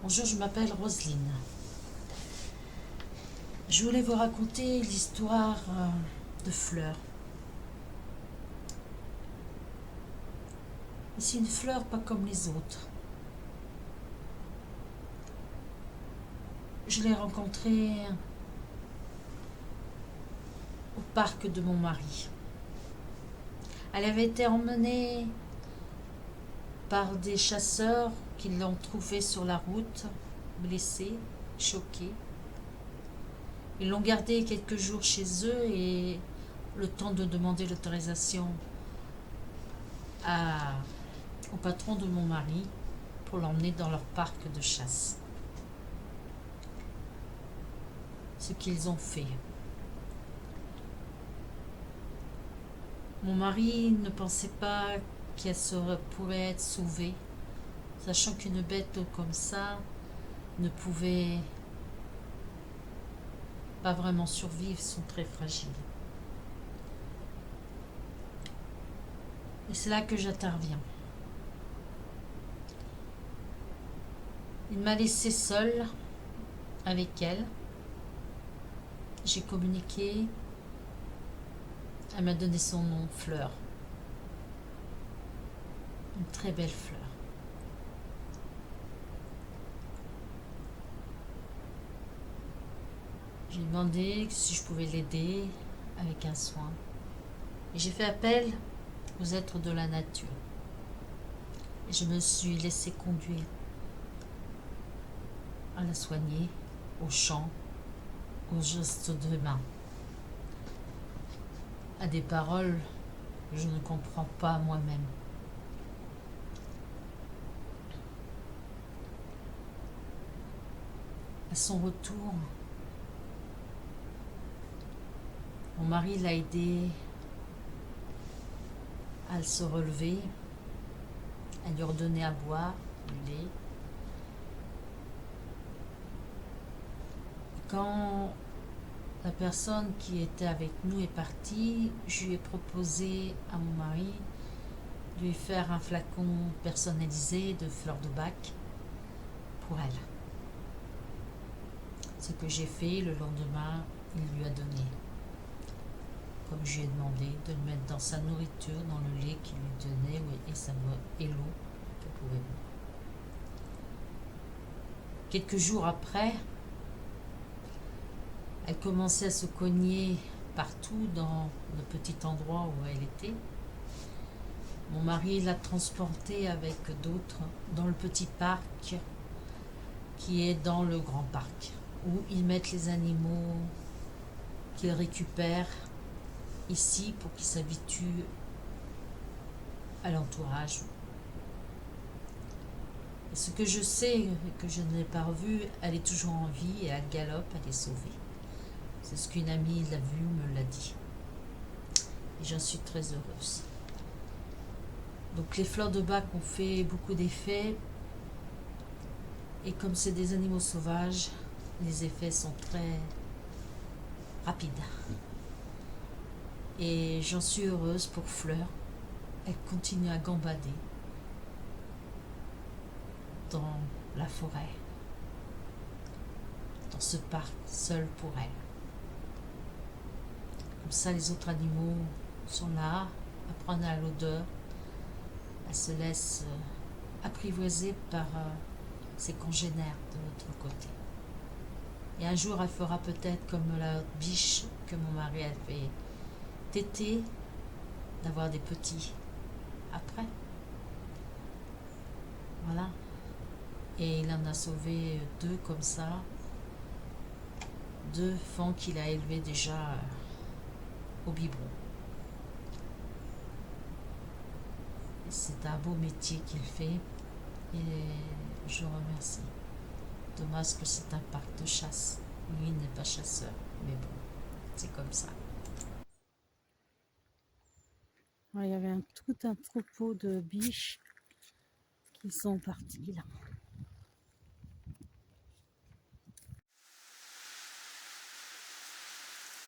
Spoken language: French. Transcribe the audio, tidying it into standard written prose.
Bonjour, je m'appelle Roselyne. Je voulais vous raconter l'histoire de Fleur. C'est une fleur pas comme les autres. Je l'ai rencontrée au parc de mon mari. Elle avait été emmenée par des chasseurs qui l'ont trouvée sur la route, blessée, choquée. Ils l'ont gardée quelques jours chez eux et le temps de demander l'autorisation au patron de mon mari pour l'emmener dans leur parc de chasse. Ce qu'ils ont fait. Mon mari ne pensait pas qu'elle pourrait être sauvée, sachant qu'une bête comme ça ne pouvait pas vraiment survivre, sont très fragiles. Et c'est là que j'interviens. Il m'a laissé seule avec elle. J'ai communiqué. Elle m'a donné son nom, Fleur. Une très belle fleur. J'ai demandé si je pouvais l'aider avec un soin. Et j'ai fait appel aux êtres de la nature. Et je me suis laissé conduire à la soigner, au chant, aux gestes de main, à des paroles que je ne comprends pas moi-même. À son retour, mon mari l'a aidé à se relever, à lui redonner à boire du lait. Quand la personne qui était avec nous est partie, je lui ai proposé à mon mari de lui faire un flacon personnalisé de fleurs de bac pour elle. Ce que j'ai fait, le lendemain, il lui a donné. Comme je lui ai demandé de le mettre dans sa nourriture, dans le lait qu'il lui donnait et l'eau qu'elle pouvait boire. Quelques jours après, elle commençait à se cogner partout dans le petit endroit où elle était. Mon mari l'a transportée avec d'autres dans le petit parc qui est dans le grand parc, où ils mettent les animaux qu'ils récupèrent ici pour qu'ils s'habituent à l'entourage. Et ce que je sais et que je n'ai pas revu, elle est toujours en vie et elle galope, elle est sauvée. C'est ce qu'une amie l'a vu, me l'a dit. Et j'en suis très heureuse. Donc les fleurs de bac ont fait beaucoup d'effets. Et comme c'est des animaux sauvages, les effets sont très rapides. Et j'en suis heureuse pour Fleur. Elle continue à gambader dans la forêt, dans ce parc, seul pour elle. Comme ça, les autres animaux sont là, apprennent à l'odeur. Elle se laisse apprivoiser par ses congénères de l'autre côté. Et un jour, elle fera peut-être comme la biche que mon mari a fait téter, d'avoir des petits après. Voilà. Et il en a sauvé 2 comme ça. 2 fans qu'il a élevés déjà au biberon. Et c'est un beau métier qu'il fait et je remercie. Dommage que c'est un parc de chasse. Lui n'est pas chasseur, mais bon, c'est comme ça. Il y avait tout un troupeau de biches qui sont partis là.